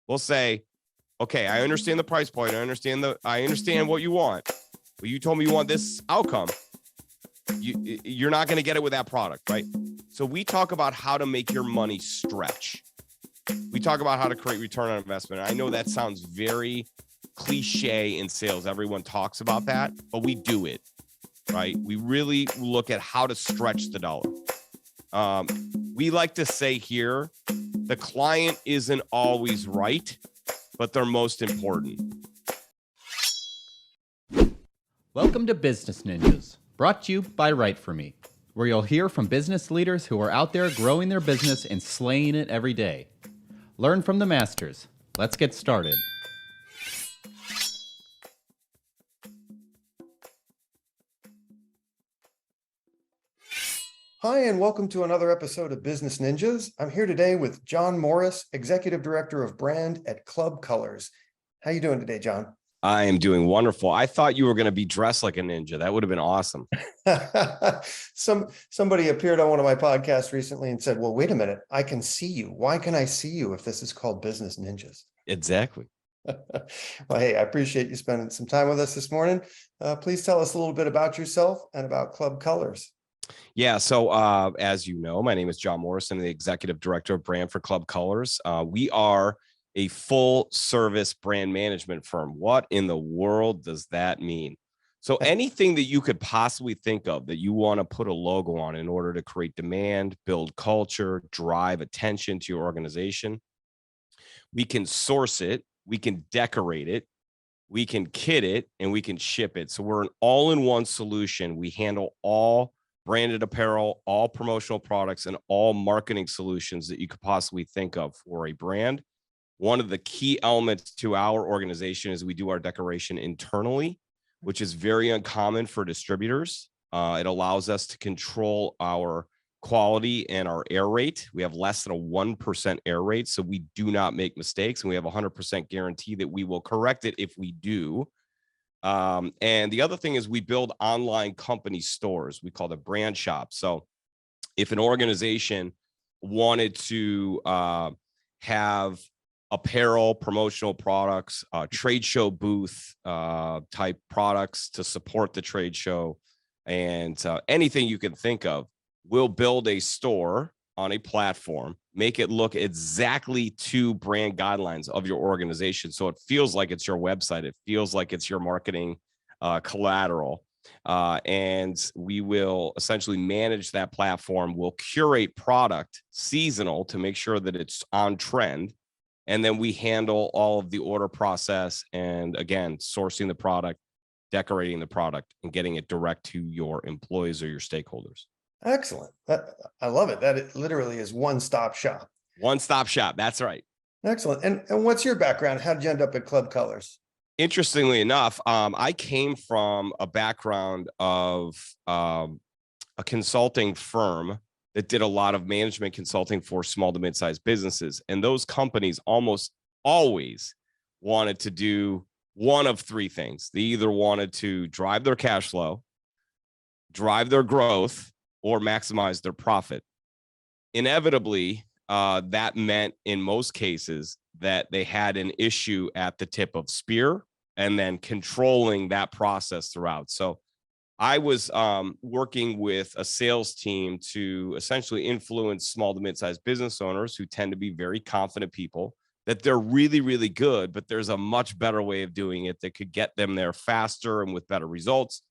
We'll say, okay, I understand the price point. I understand what you want. But you told me you want this outcome. You're not going to get it with that product, right? So we talk about how to make your money stretch. We talk about how to create return on investment. I know that sounds very cliche in sales. Everyone talks about that, but we do it, right? We really look at how to stretch the dollar. We like to say here, the client isn't always right, but they're most important. Welcome to Business Ninjas, brought to you by WriteForMe, where you'll hear from business leaders who are out there growing their business and slaying it every day. Learn from the masters. Let's get started. Hi, and welcome to another episode of Business Ninjas. I'm here today with John Morris, Executive Director of Brand at Club Colors. How you doing today, John? I am doing wonderful. I thought you were going to be dressed like a ninja. That would have been awesome. Somebody appeared on one of my podcasts recently and said, well, wait a minute, I can see you. Why can I see you if this is called Business Ninjas? Exactly. Well, hey, I appreciate you spending some time with us this morning. Please tell us a little bit about yourself and about Club Colors. Yeah. So as you know, my name is John Morris. I'm the Executive Director of Brand for Club Colors. We are a full service brand management firm. What in the world does that mean? So anything that you could possibly think of that you want to put a logo on in order to create demand, build culture, drive attention to your organization, we can source it, we can decorate it, we can kit it, and we can ship it. So we're an all-in-one solution. We handle all branded apparel, all promotional products, and all marketing solutions that you could possibly think of for a brand. One of the key elements to our organization is we do our decoration internally, which is very uncommon for distributors. It allows us to control our quality and our error rate. We have less than a 1% error rate, so we do not make mistakes, and we have a 100% guarantee that we will correct it if we do. And the other thing is we build online company stores. We call them brand shops. So if an organization wanted to have apparel, promotional products, trade show booth type products to support the trade show, and anything you can think of, we'll build a store on a platform, make it look exactly to brand guidelines of your organization. So it feels like it's your website. It feels like it's your marketing collateral. And we will essentially manage that platform. We'll curate product seasonal to make sure that it's on trend. And then we handle all of the order process and, again, sourcing the product, decorating the product, and getting it direct to your employees or your stakeholders. Excellent. I love it. That it literally is one-stop shop. One-stop shop. That's right. Excellent. And what's your background? How did you end up at Club Colors? Interestingly enough, I came from a background of a consulting firm that did a lot of management consulting for small to mid-sized businesses. And those companies almost always wanted to do one of three things. They either wanted to drive their cash flow, drive their growth, or maximize their profit. Inevitably, that meant in most cases that they had an issue at the tip of spear and then controlling that process throughout. So I was working with a sales team to essentially influence small to mid-sized business owners who tend to be very confident people that they're really, really good, but there's a much better way of doing it that could get them there faster and with better results.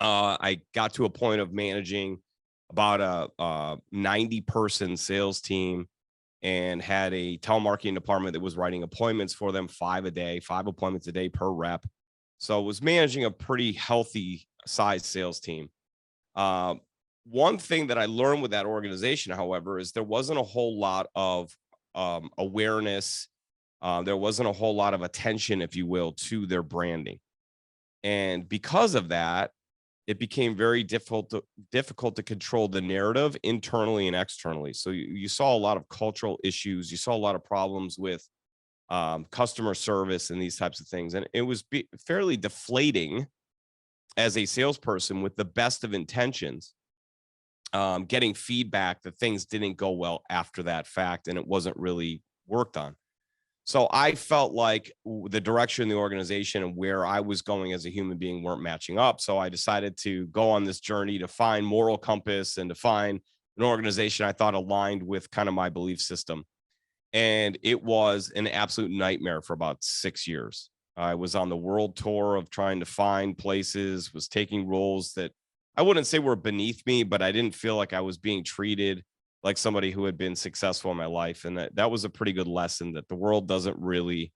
I got to a point of managing about a 90-person sales team and had a telemarketing department that was writing appointments for them, 5 appointments a day per rep. So I was managing a pretty healthy size sales team. One thing that I learned with that organization, however, is there wasn't a whole lot of awareness. There wasn't a whole lot of attention, if you will, to their branding. And because of that, it became very difficult to control the narrative internally and externally. So you saw a lot of cultural issues. You saw a lot of problems with customer service and these types of things. And it was fairly deflating as a salesperson with the best of intentions, getting feedback that things didn't go well after that fact and it wasn't really worked on. So I felt like the direction of the organization and where I was going as a human being weren't matching up. So I decided to go on this journey to find moral compass and to find an organization I thought aligned with kind of my belief system. And it was an absolute nightmare for about 6 years. I was on the world tour of trying to find places, was taking roles that I wouldn't say were beneath me, but I didn't feel like I was being treated like somebody who had been successful in my life. And that was a pretty good lesson that the world doesn't really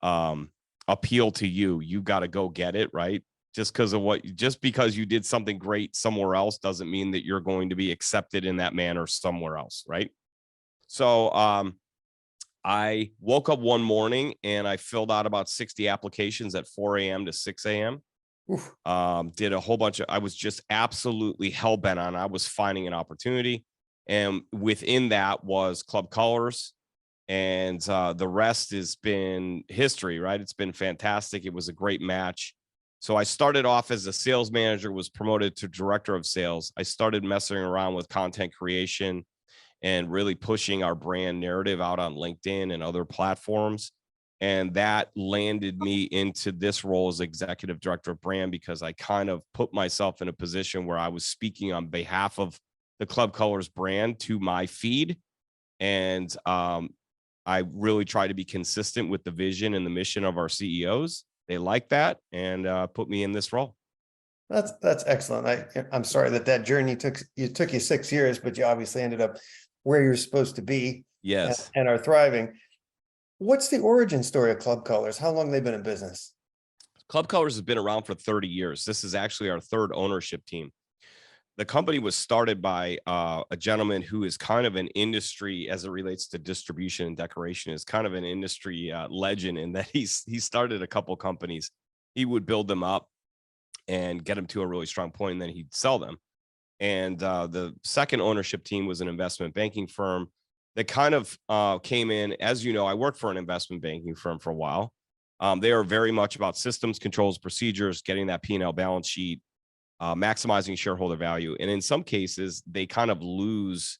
um, appeal to you. You got to go get it, right? Just because you did something great somewhere else doesn't mean that you're going to be accepted in that manner somewhere else, right? So I woke up one morning and I filled out about 60 applications at 4 a.m. to 6 a.m. Oof. Did a whole bunch of, I was just absolutely hell bent on, I was finding an opportunity. And within that was Club Colors. And the rest has been history, right? It's been fantastic. It was a great match. So I started off as a sales manager, was promoted to director of sales. I started messing around with content creation and really pushing our brand narrative out on LinkedIn and other platforms. And that landed me into this role as executive director of brand because I kind of put myself in a position where I was speaking on behalf of the Club Colors brand to my feed. And I really try to be consistent with the vision and the mission of our CEOs. They like that and put me in this role. That's excellent. I'm sorry that journey took you 6 years, but you obviously ended up where you're supposed to be. Yes. And are thriving. What's the origin story of Club Colors? How long have they been in business? Club Colors has been around for 30 years. This is actually our third ownership team. The company was started by a gentleman who is kind of an industry as it relates to distribution and decoration, is kind of an industry legend in that he started a couple companies. He would build them up and get them to a really strong point, and then he'd sell them. And the second ownership team was an investment banking firm that kind of came in. As you know, I worked for an investment banking firm for a while. They are very much about systems, controls, procedures, getting that P&L balance sheet, maximizing shareholder value. And in some cases, they kind of lose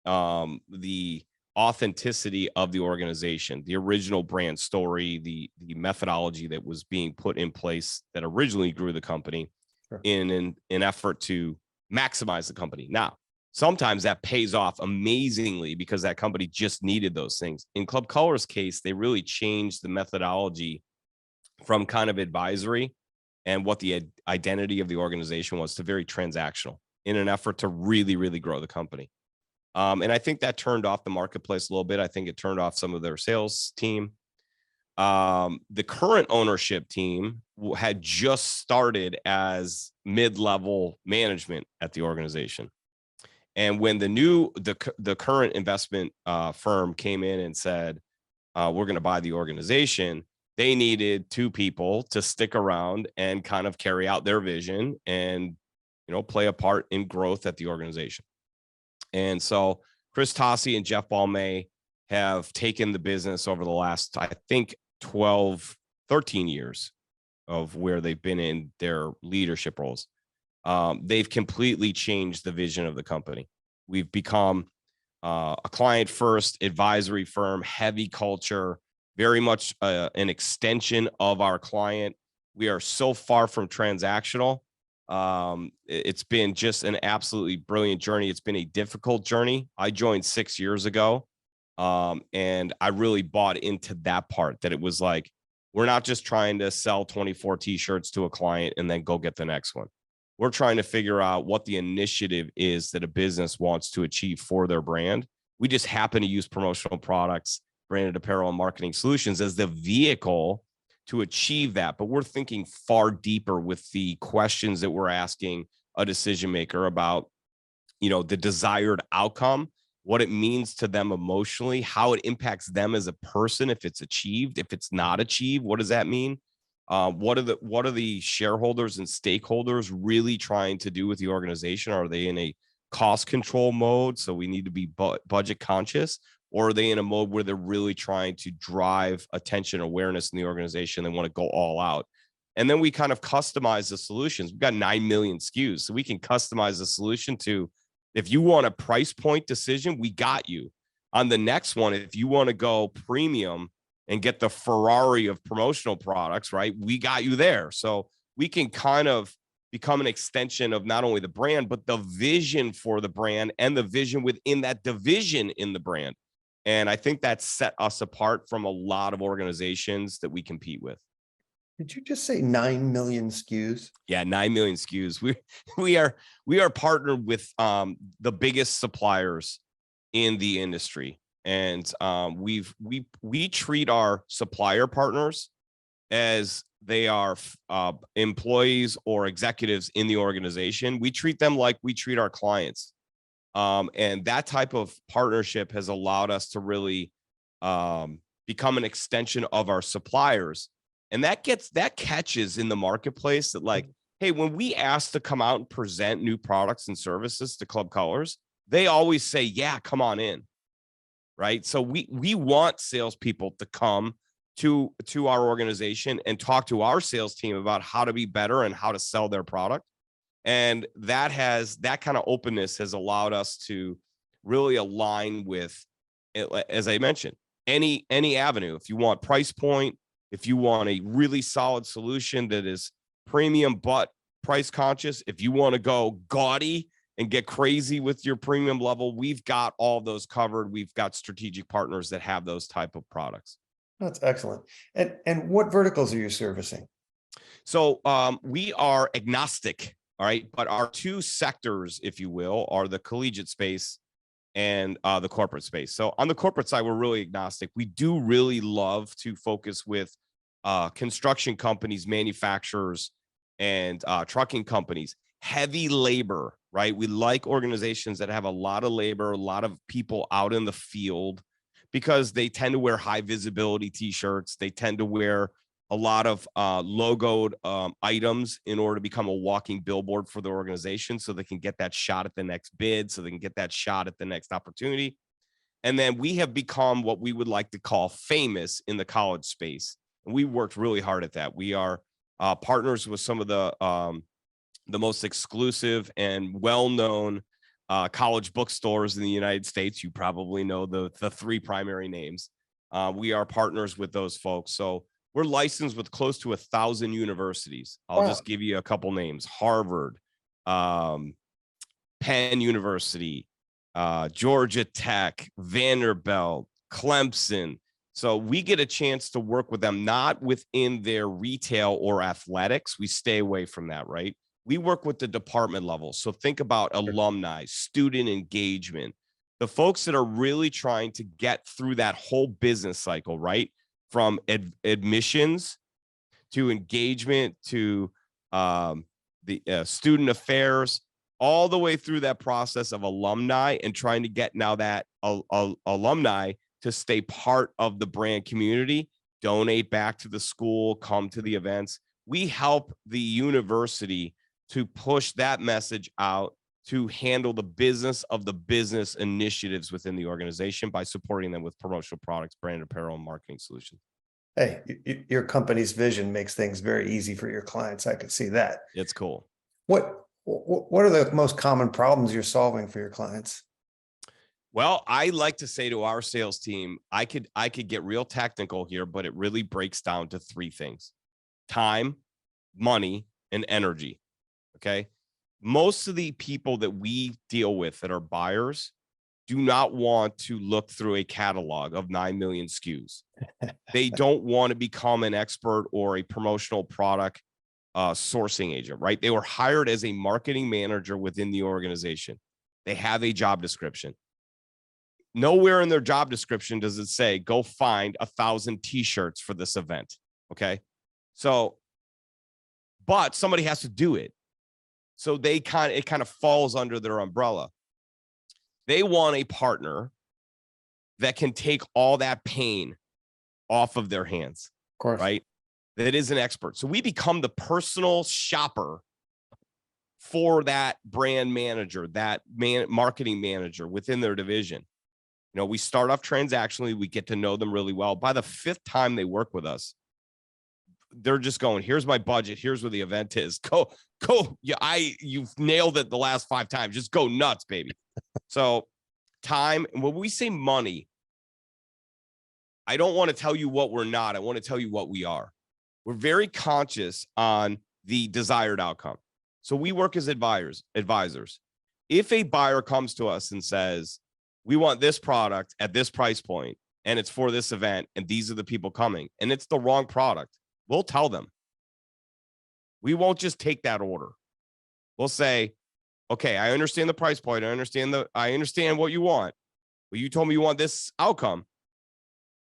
the authenticity of the organization, the original brand story, the methodology that was being put in place that originally grew the company. Sure. in an effort to maximize the company. Now, sometimes that pays off amazingly because that company just needed those things. In Club Colors' case, they really changed the methodology from kind of advisory and what the identity of the organization was to very transactional in an effort to really, really grow the company. And I think that turned off the marketplace a little bit. I think it turned off some of their sales team. The current ownership team had just started as mid-level management at the organization. And when the current investment firm came in and said, we're going to buy the organization, they needed two people to stick around and kind of carry out their vision and, play a part in growth at the organization. And so Chris Tossi and Jeff Balmain have taken the business over the last, I think, 12, 13 years of where they've been in their leadership roles. They've completely changed the vision of the company. We've become a client first advisory firm, heavy culture, very much an extension of our client. We are so far from transactional. It's been just an absolutely brilliant journey. It's been a difficult journey. I joined 6 years ago. And I really bought into that part, that it was like, we're not just trying to sell 24 t-shirts to a client and then go get the next one. We're trying to figure out what the initiative is that a business wants to achieve for their brand. We just happen to use promotional products, branded apparel, and marketing solutions as the vehicle to achieve that. But we're thinking far deeper with the questions that we're asking a decision maker about, the desired outcome, what it means to them emotionally, how it impacts them as a person. If it's achieved, if it's not achieved, what does that mean? What are the shareholders and stakeholders really trying to do with the organization? Are they in a cost control mode, so we need to be budget conscious? Or are they in a mode where they're really trying to drive attention, awareness in the organization? They want to go all out. And then we kind of customize the solutions. We've got 9 million SKUs, so we can customize the solution to, if you want a price point decision, we got you. On the next one, if you want to go premium, and get the Ferrari of promotional products, right? We got you there. So we can kind of become an extension of not only the brand, but the vision for the brand and the vision within that division in the brand. And I think that set us apart from a lot of organizations that we compete with. Did you just say 9 million SKUs? Yeah, 9 million SKUs. We are partnered with the biggest suppliers in the industry, and we treat our supplier partners as they are employees or executives in the organization. We treat them like we treat our clients, and that type of partnership has allowed us to really become an extension of our suppliers. And that catches in the marketplace that, like, hey, when we ask to come out and present new products and services to Club Colors, they always say, yeah, come on in. Right. So we want salespeople to come to our organization and talk to our sales team about how to be better and how to sell their product. And that kind of openness has allowed us to really align with, as I mentioned, any avenue. If you want price point, if you want a really solid solution that is premium but price conscious, if you want to go gaudy and get crazy with your premium level, we've got all those covered. We've got strategic partners that have those type of products. That's excellent. And what verticals are you servicing? So we are agnostic, all right, but our two sectors, if you will, are the collegiate space and the corporate space. So on the corporate side, we're really agnostic. We do really love to focus with construction companies, manufacturers, and trucking companies. Heavy labor, right? We like organizations that have a lot of labor, a lot of people out in the field, because they tend to wear high visibility t-shirts. They tend to wear a lot of logoed items in order to become a walking billboard for the organization, so they can get that shot at the next bid, so they can get that shot at the next opportunity. And then we have become what we would like to call famous in the college space. And we worked really hard at that. We are partners with some of the most exclusive and well-known college bookstores in the United States. You probably know the three primary names. We are partners with those folks. So we're licensed with close to 1,000 universities. I'll just give you a couple names: Harvard, Penn University, Georgia Tech, Vanderbilt, Clemson. So we get a chance to work with them, not within their retail or athletics. We stay away from that, right? We work with the department level. So think about alumni, student engagement, the folks that are really trying to get through that whole business cycle, right? From admissions to engagement to the student affairs, all the way through that process of alumni, and trying to get now that alumni to stay part of the brand community, donate back to the school, come to the events. We help the university to push that message out, to handle the business of the business initiatives within the organization by supporting them with promotional products, brand apparel, and marketing solutions. Hey, your company's vision makes things very easy for your clients. I could see that. It's cool. What are the most common problems you're solving for your clients? Well, I like to say to our sales team, I could get real technical here, but it really breaks down to three things: time, money, and energy. Okay. Most of the people that we deal with that are buyers do not want to look through a catalog of 9 million SKUs. They don't want to become an expert or a promotional product sourcing agent, right? They were hired as a marketing manager within the organization. They have a job description. Nowhere in their job description does it say, go find 1,000 t-shirts for this event. Okay. So, but somebody has to do it. So it kind of falls under their umbrella. They want a partner that can take all that pain off of their hands, Of course. right? That is an expert. So we become the personal shopper for that brand manager, that marketing manager within their division. You know, we start off transactionally. We get to know them really well. By the 5th time they work with us, they're just going, here's my budget. Here's where the event is. Go. Yeah, you've nailed it the last 5 times. Just go nuts, baby. So time, and when we say money, I don't want to tell you what we're not. I want to tell you what we are. We're very conscious on the desired outcome. So we work as advisors. If a buyer comes to us and says, we want this product at this price point, and it's for this event, and these are the people coming, and it's the wrong product, we'll tell them. We won't just take that order. We'll say, okay, I understand the price point. I understand what you want. Well, you told me you want this outcome.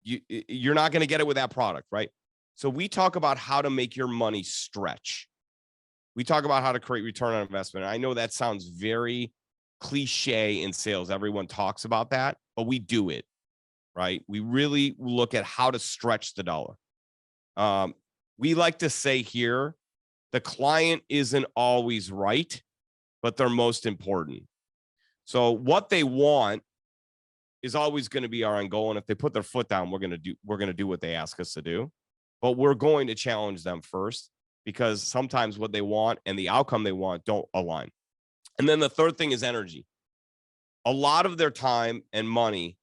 You're not going to get it with that product, right? So we talk about how to make your money stretch. We talk about how to create return on investment. I know that sounds very cliche in sales. Everyone talks about that, but we do it, right? We really look at how to stretch the dollar. We like to say here, the client isn't always right, but they're most important. So what they want is always going to be our end goal. And if they put their foot down, we're going to do what they ask us to do. But we're going to challenge them first, because sometimes what they want and the outcome they want don't align. And then the third thing is energy. A lot of their time and money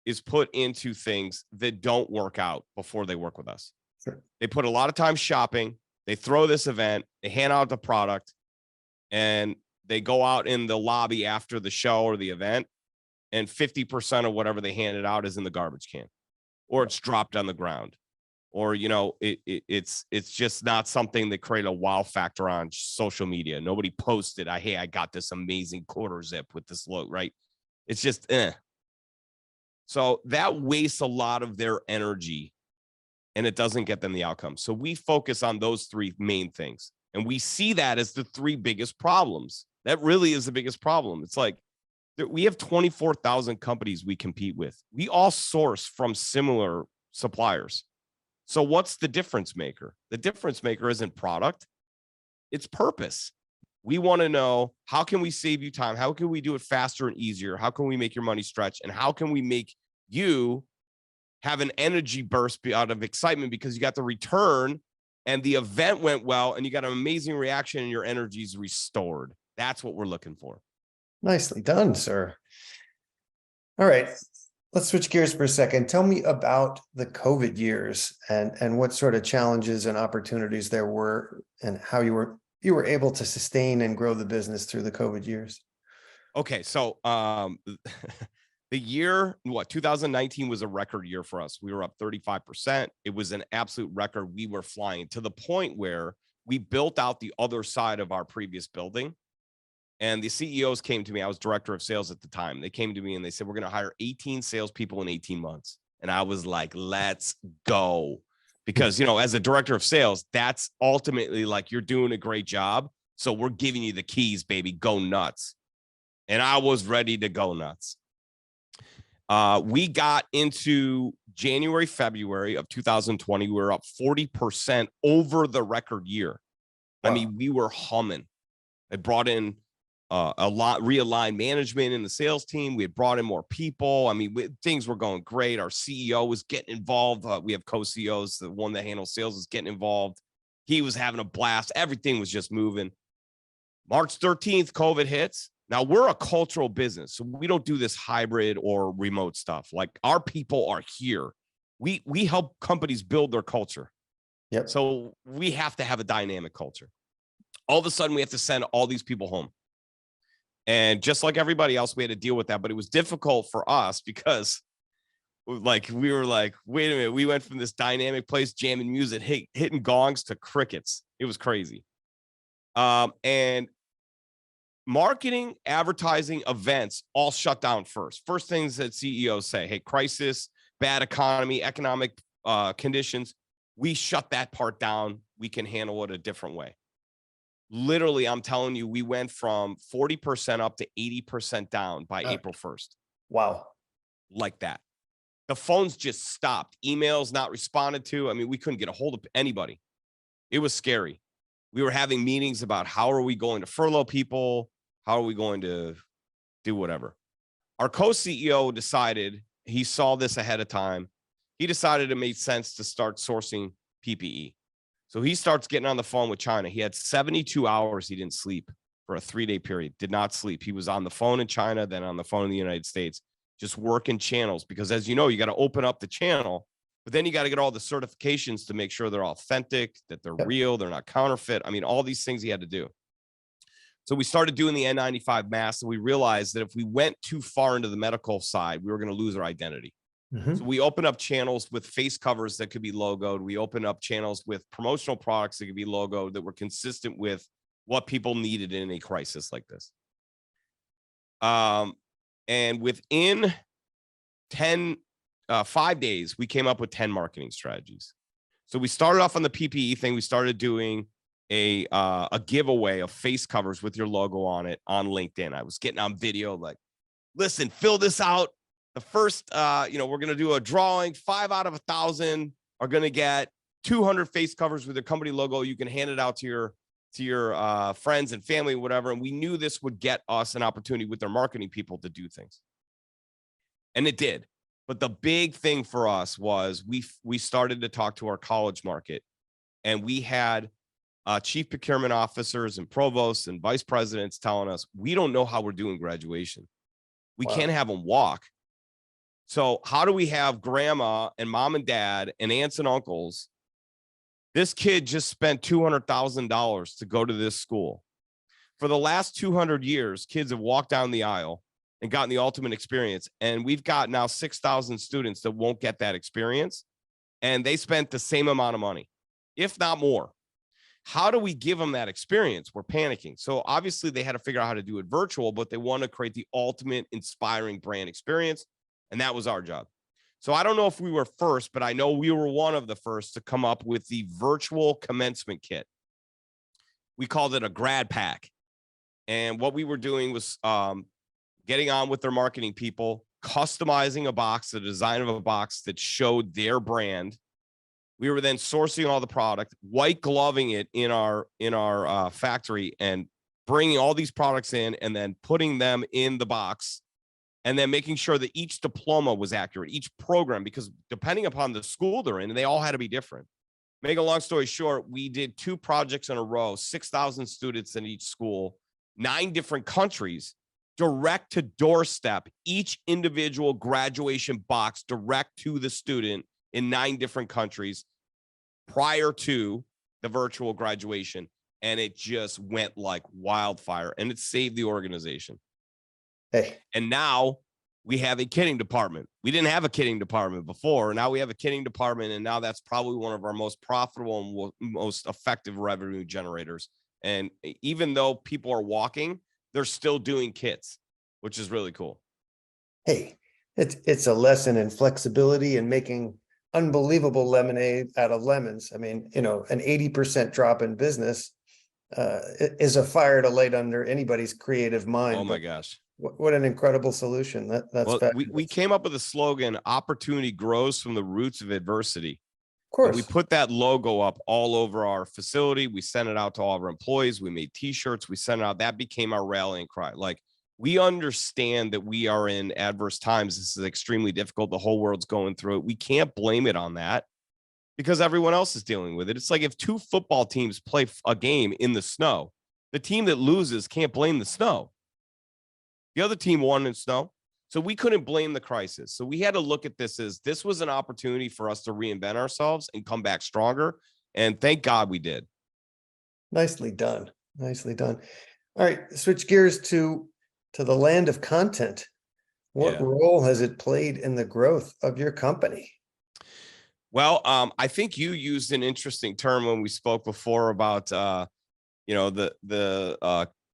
is put into things that don't work out before they work with us. Sure. They put a lot of time shopping. They throw this event, they hand out the product, and they go out in the lobby after the show or the event, and 50% of whatever they handed out is in the garbage can, or it's dropped on the ground, or, it's just not something that create a wow factor on social media. Nobody posted, hey, I got this amazing quarter zip with this logo, right? It's just, So that wastes a lot of their energy, and it doesn't get them the outcome. So we focus on those three main things. And we see that as the three biggest problems. That really is the biggest problem. It's like, we have 24,000 companies we compete with. We all source from similar suppliers. So what's the difference maker? The difference maker isn't product, it's purpose. We want to know, how can we save you time? How can we do it faster and easier? How can we make your money stretch? And how can we make you have an energy burst out of excitement because you got the return and the event went well and you got an amazing reaction and your energy is restored? That's what we're looking for. Nicely done, sir. All right, let's switch gears for a second. Tell me about the COVID years and what sort of challenges and opportunities there were, and how you were able to sustain and grow the business through the COVID years. Okay, so the year, 2019 was a record year for us. We were up 35%. It was an absolute record. We were flying to the point where we built out the other side of our previous building. And the CEOs came to me. I was director of sales at the time. They came to me and they said, we're going to hire 18 salespeople in 18 months. And I was like, let's go. Because, as a director of sales, that's ultimately like, you're doing a great job. So we're giving you the keys, baby. Go nuts. And I was ready to go nuts. We got into January, February of 2020. We were up 40% over the record year. Wow. I mean, we were humming. I brought in realigned management in the sales team. We had brought in more people. I mean, things were going great. Our CEO was getting involved. We have co-CEOs. The one that handles sales is getting involved. He was having a blast. Everything was just moving. March 13th, COVID hits. Now, we're a cultural business, so we don't do this hybrid or remote stuff. Like, our people are here. We help companies build their culture. Yep. So we have to have a dynamic culture. All of a sudden, we have to send all these people home. And just like everybody else, we had to deal with that. But it was difficult for us because, we were like, wait a minute. We went from this dynamic place, jamming music, hitting gongs, to crickets. It was crazy. And marketing, advertising, events all shut down first. First things that CEOs say, hey, crisis, bad economy, economic conditions. We shut that part down. We can handle it a different way. Literally, I'm telling you, we went from 40% up to 80% down by April 1st. Wow. Like that. The phones just stopped. Emails not responded to. I mean, we couldn't get a hold of anybody. It was scary. We were having meetings about how are we going to furlough people? How are we going to do whatever? Our co-CEO decided, he saw this ahead of time. He decided it made sense to start sourcing PPE. So he starts getting on the phone with China. He had 72 hours he didn't sleep for a 3-day period, did not sleep. He was on the phone in China, then on the phone in the United States, just working channels. Because as you know, you got to open up the channel But then you got to get all the certifications to make sure they're authentic, that they're Yep. real, they're not counterfeit. I mean, all these things he had to do. So we started doing the N95 masks, and we realized that if we went too far into the medical side, we were going to lose our identity. Mhm. So we opened up channels with face covers that could be logoed. We opened up channels with promotional products that could be logoed that were consistent with what people needed in a crisis like this. And within 5 days, we came up with 10 marketing strategies. So we started off on the PPE thing. We started doing a giveaway of face covers with your logo on it on LinkedIn. I was getting on video like, listen, fill this out. The first, we're going to do a drawing. 5 out of 1,000 are going to get 200 face covers with their company logo. You can hand it out to your friends and family, whatever. And we knew this would get us an opportunity with their marketing people to do things. And it did. But the big thing for us was we started to talk to our college market, and we had chief procurement officers and provosts and vice presidents telling us, we don't know how we're doing graduation. We Wow. can't have them walk. So how do we have grandma and mom and dad and aunts and uncles? This kid just spent $200,000 to go to this school. For the last 200 years, kids have walked down the aisle and gotten the ultimate experience. And we've got now 6,000 students that won't get that experience. And they spent the same amount of money, if not more. How do we give them that experience? We're panicking. So obviously they had to figure out how to do it virtual, but they want to create the ultimate inspiring brand experience. And that was our job. So I don't know if we were first, but I know we were one of the first to come up with the virtual commencement kit. We called it a grad pack. And what we were doing was getting on with their marketing people, customizing a box, the design of a box that showed their brand. We were then sourcing all the product, white gloving it in our factory, and bringing all these products in and then putting them in the box, and then making sure that each diploma was accurate, each program, because depending upon the school they're in, they all had to be different. Make a long story short, we did 2 projects in a row, 6,000 students in each school, 9 different countries, direct to doorstep, each individual graduation box direct to the student in 9 different countries prior to the virtual graduation. And it just went like wildfire, and it saved the organization. Hey, And now we have a kitting department. We didn't have a kitting department before. Now we have a kitting department, and now that's probably one of our most profitable and most effective revenue generators. And even though people are walking, they're still doing kits, which is really cool. hey, it's a lesson in flexibility and making unbelievable lemonade out of lemons. I mean, an 80% drop in business is a fire to light under anybody's creative mind. Oh my gosh. What an incredible solution. That's Well, fabulous. we came up with a slogan: opportunity grows from the roots of adversity. Of course. And we put that logo up all over our facility. We sent it out to all of our employees. We made t-shirts. We sent it out. That became our rallying cry. Like, we understand that we are in adverse times. This is extremely difficult. The whole world's going through it. We can't blame it on that because everyone else is dealing with it. It's like if 2 football teams play a game in the snow, the team that loses can't blame the snow. The other team won in snow. So we couldn't blame the crisis. So we had to look at this as this was an opportunity for us to reinvent ourselves and come back stronger. And thank God we did. Nicely done. Nicely done. All right, switch gears to the land of content. What role has it played in the growth of your company? Well, I think you used an interesting term when we spoke before about,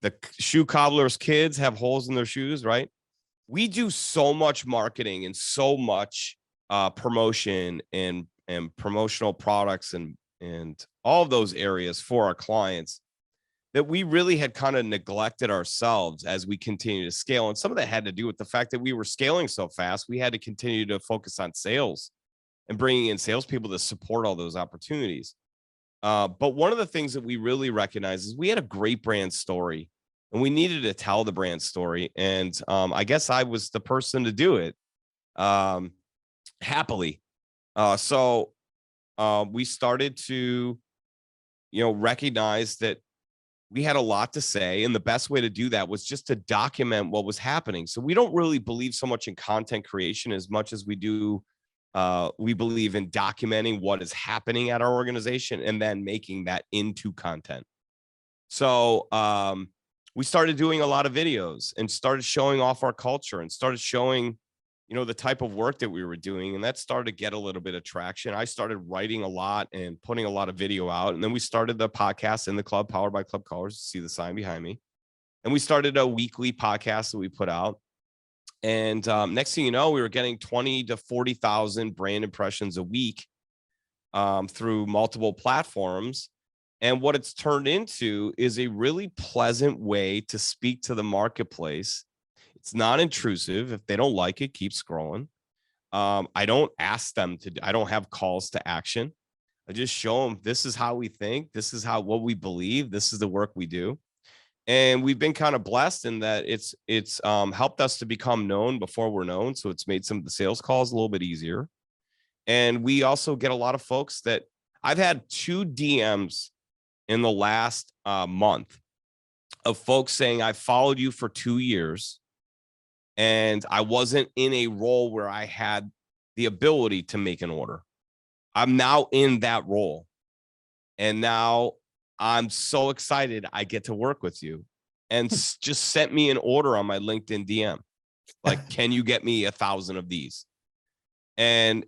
the shoe cobbler's kids have holes in their shoes, right? We do so much marketing and so much promotion and promotional products and all of those areas for our clients that we really had kind of neglected ourselves as we continue to scale. And some of that had to do with the fact that we were scaling so fast. We had to continue to focus on sales and bringing in salespeople to support all those opportunities. But one of the things that we really recognize is we had a great brand story, and we needed to tell the brand story. And I guess I was the person to do it happily. So we started to, recognize that we had a lot to say. And the best way to do that was just to document what was happening. So we don't really believe so much in content creation as much as we do We believe in documenting what is happening at our organization and then making that into content. So we started doing a lot of videos and started showing off our culture and started showing, the type of work that we were doing. And that started to get a little bit of traction. I started writing a lot and putting a lot of video out. And then we started the podcast in the club, powered by Club Colors. See the sign behind me. And we started a weekly podcast that we put out. And next thing you know, we were getting 20 to 40,000 brand impressions a week through multiple platforms. And what it's turned into is a really pleasant way to speak to the marketplace. It's not intrusive. If they don't like it, keep scrolling. I don't ask them to, I don't have calls to action. I just show them, this is how we think. This is what we believe. This is the work we do. And we've been kind of blessed in that it's helped us to become known before we're known. So it's made some of the sales calls a little bit easier. And we also get a lot of folks that I've had 2 DMs in the last month of folks saying, I followed you for 2 years and I wasn't in a role where I had the ability to make an order. I'm now in that role. And now I'm so excited I get to work with you, and just sent me an order on my LinkedIn DM. Like, can you get me 1,000 of these? And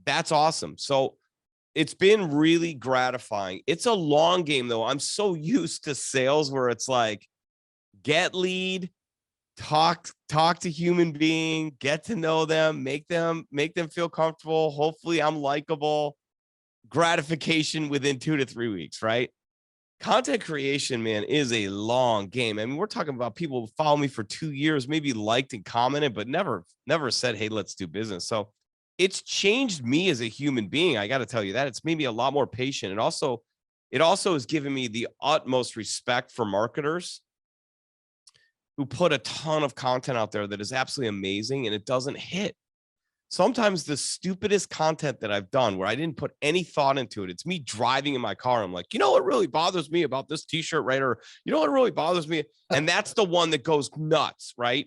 that's awesome. So it's been really gratifying. It's a long game though. I'm so used to sales where it's like, get lead, talk to human being, get to know them, make them feel comfortable. Hopefully I'm likable, gratification within 2 to 3 weeks, right? Content creation, man, is a long game. I mean, we're talking about people who follow me for 2 years, maybe liked and commented, but never said, hey, let's do business. So it's changed me as a human being. I got to tell you that. It's made me a lot more patient. And also, it also has given me the utmost respect for marketers who put a ton of content out there that is absolutely amazing and it doesn't hit. Sometimes the stupidest content that I've done where I didn't put any thought into it, it's me driving in my car. I'm like, what really bothers me about this t-shirt, right? Or, what really bothers me? And that's the one that goes nuts, right?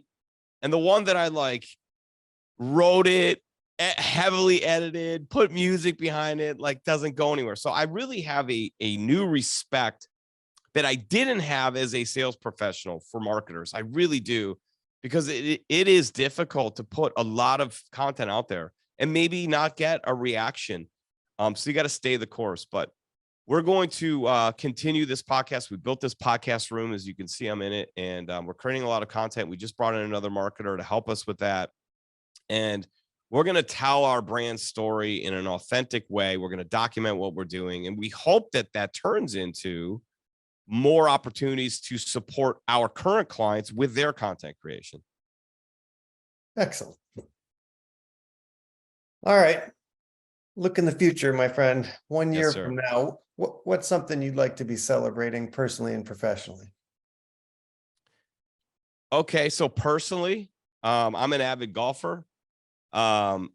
And the one that I like wrote it, heavily edited, put music behind it, like doesn't go anywhere. So I really have a new respect that I didn't have as a sales professional for marketers. I really do. Because it is difficult to put a lot of content out there and maybe not get a reaction. So you got to stay the course. But we're going to continue this podcast. We built this podcast room. As you can see, I'm in it. And we're creating a lot of content. We just brought in another marketer to help us with that. And we're going to tell our brand story in an authentic way. We're going to document what we're doing. And we hope that that turns into more opportunities to support our current clients with their content creation. Excellent. All right. Look in the future, my friend. 1 year from now, what's something you'd like to be celebrating personally and professionally? Okay, so personally, I'm an avid golfer. I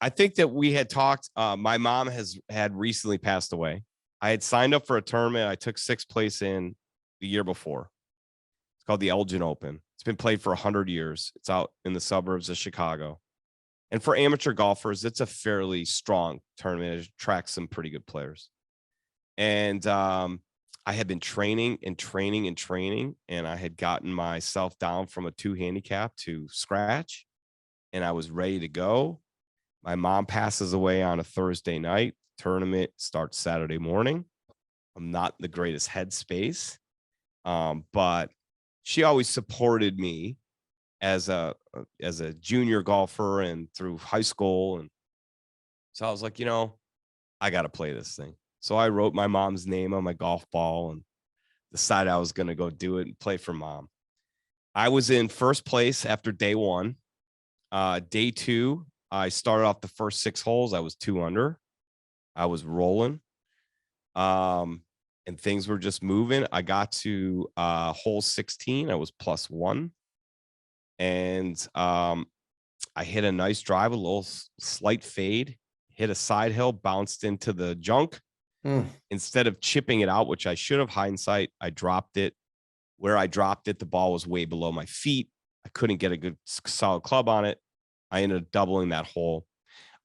think that we had talked, my mom had recently passed away. I had signed up for a tournament. I took 6th place in the year before. It's called the Elgin Open. It's been played for 100 years. It's out in the suburbs of Chicago. And for amateur golfers, it's a fairly strong tournament. It attracts some pretty good players. And I had been training, and I had gotten myself down from a 2 handicap to scratch, and I was ready to go. My mom passes away on a Thursday night. Tournament starts Saturday morning. I'm not in the greatest headspace, but she always supported me as a junior golfer and through high school. And so I was like, I got to play this thing. So I wrote my mom's name on my golf ball and decided I was going to go do it and play for mom. I was in first place after day 1. Day 2, I started off the first 6 holes. I was 2 under. I was rolling, and things were just moving. I got to hole 16. I was +1, and I hit a nice drive, a little slight fade, hit a side hill, bounced into the junk. Instead of chipping it out, which I should have, hindsight, I dropped it. Where I dropped it, the ball was way below my feet. I couldn't get a good solid club on it. I ended up doubling that hole.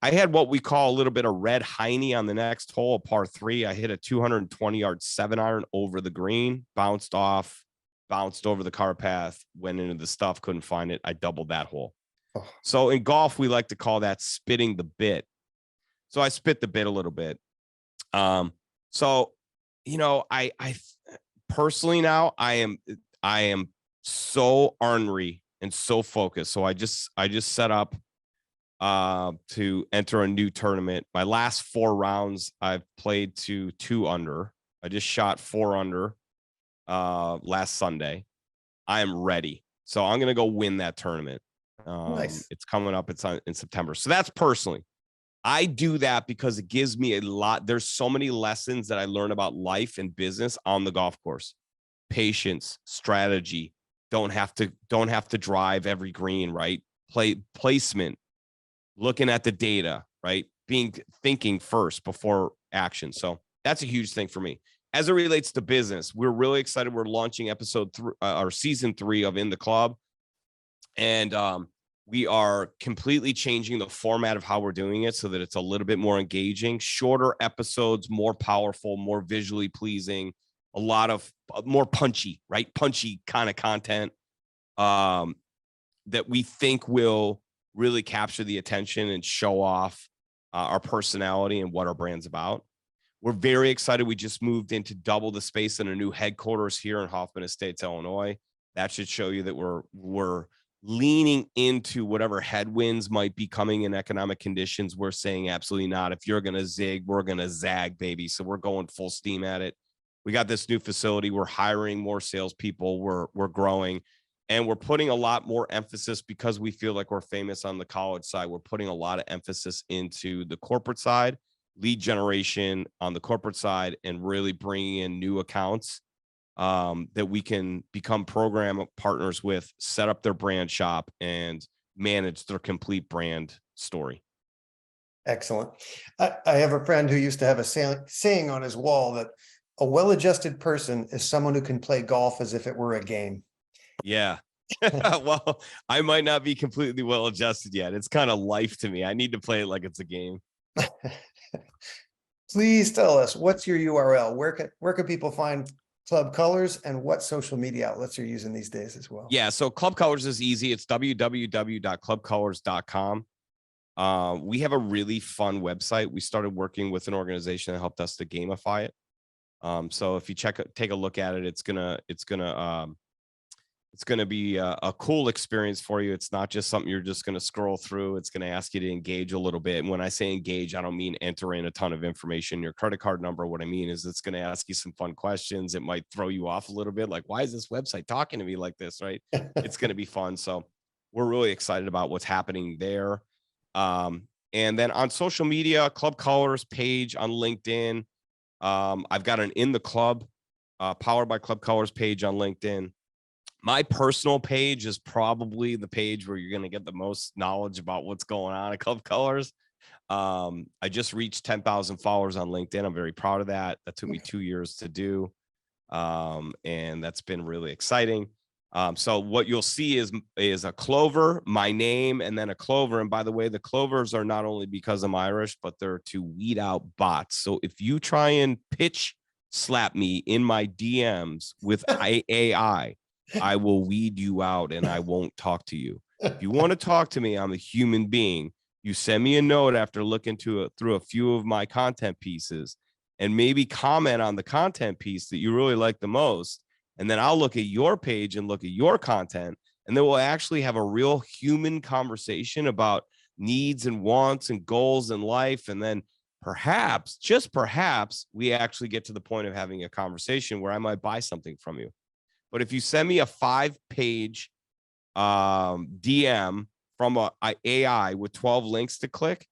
I had what we call a little bit of red hiney on the next hole, par 3. I hit a 220-yard 7-iron over the green, bounced off, bounced over the car path, went into the stuff, couldn't find it. I doubled that hole. Oh. So in golf, we like to call that spitting the bit. So I spit the bit a little bit. So, I personally now I am so ornery and so focused. So I just set up to enter a new tournament. My last 4 rounds, I've played to 2 under. I just shot 4 under last Sunday. I am ready. So I'm going to go win that tournament. Nice. It's coming up. It's in September. So that's personally. I do that because it gives me a lot. There's so many lessons that I learn about life and business on the golf course. Patience, strategy, don't have to drive every green, right? Placement, looking at the data, right? Thinking first before action. So that's a huge thing for me. As it relates to business, we're really excited. We're launching episode 3 or season 3 of In the Club. And we are completely changing the format of how we're doing it so that it's a little bit more engaging, shorter episodes, more powerful, more visually pleasing, a lot of more punchy, right? Punchy kind of content that we think will really capture the attention and show off our personality and what our brand's about. We're very excited. We just moved into double the space in a new headquarters here in Hoffman Estates, Illinois. That should show you that we're leaning into whatever headwinds might be coming in economic conditions. We're saying absolutely not. If you're going to zig, we're going to zag, baby. So we're going full steam at it. We got this new facility. We're hiring more salespeople. We're growing, and we're putting a lot more emphasis because we feel like we're famous on the college side. We're putting a lot of emphasis into the corporate side, lead generation on the corporate side, and really bringing in new accounts that we can become program partners with, set up their brand shop, and manage their complete brand story. Excellent. I have a friend who used to have a saying on his wall that a well-adjusted person is someone who can play golf as if it were a game. Yeah. Well, I might not be completely well-adjusted yet. It's kind of life to me. I need to play it like it's a game. Please tell us, what's your URL? Where can people find Club Colors, and what social media outlets you're using these days as well? Yeah, so Club Colors is easy. It's www.clubcolors.com. We have a really fun website. We started working with an organization that helped us to gamify it. So if you take a look at it, it's gonna be a cool experience for you. It's not just something you're just going to scroll through. It's going to ask you to engage a little bit. And when I say engage, I don't mean enter in a ton of information, your credit card number. What I mean is it's going to ask you some fun questions. It might throw you off a little bit. Like, why is this website talking to me like this? Right. It's going to be fun. So we're really excited about what's happening there. And then on social media, Club Colors page on LinkedIn. I've got an In the Club, powered by Club Colors page on LinkedIn. My personal page is probably the page where you're going to get the most knowledge about what's going on at Club Colors. I just reached 10,000 followers on LinkedIn. I'm very proud of that. That took me 2 years to do. And that's been really exciting. So what you'll see is a clover, my name, and then a clover. And by the way, the clovers are not only because I'm Irish, but they're to weed out bots. So if you try and pitch slap me in my DMs with AI, I will weed you out and I won't talk to you. If you want to talk to me, I'm a human being. You send me a note after looking through a few of my content pieces, and maybe comment on the content piece that you really like the most. And then I'll look at your page and look at your content, and then we'll actually have a real human conversation about needs and wants and goals in life. And then perhaps, just perhaps, we actually get to the point of having a conversation where I might buy something from you. But if you send me a 5-page DM from a AI with 12 links to click,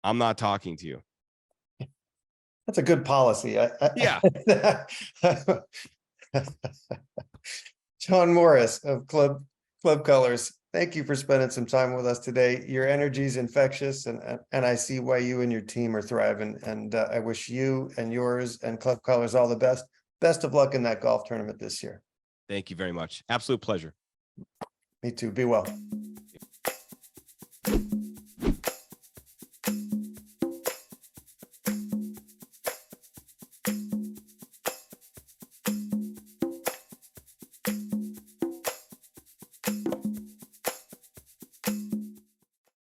I'm not talking to you. That's a good policy. Yeah. John Morris of Club Colors, thank you for spending some time with us today. Your energy is infectious, and I see why you and your team are thriving. And I wish you and yours and Club Colors all the best. Best of luck in that golf tournament this year. Thank you very much. Absolute pleasure. Me too. Be well.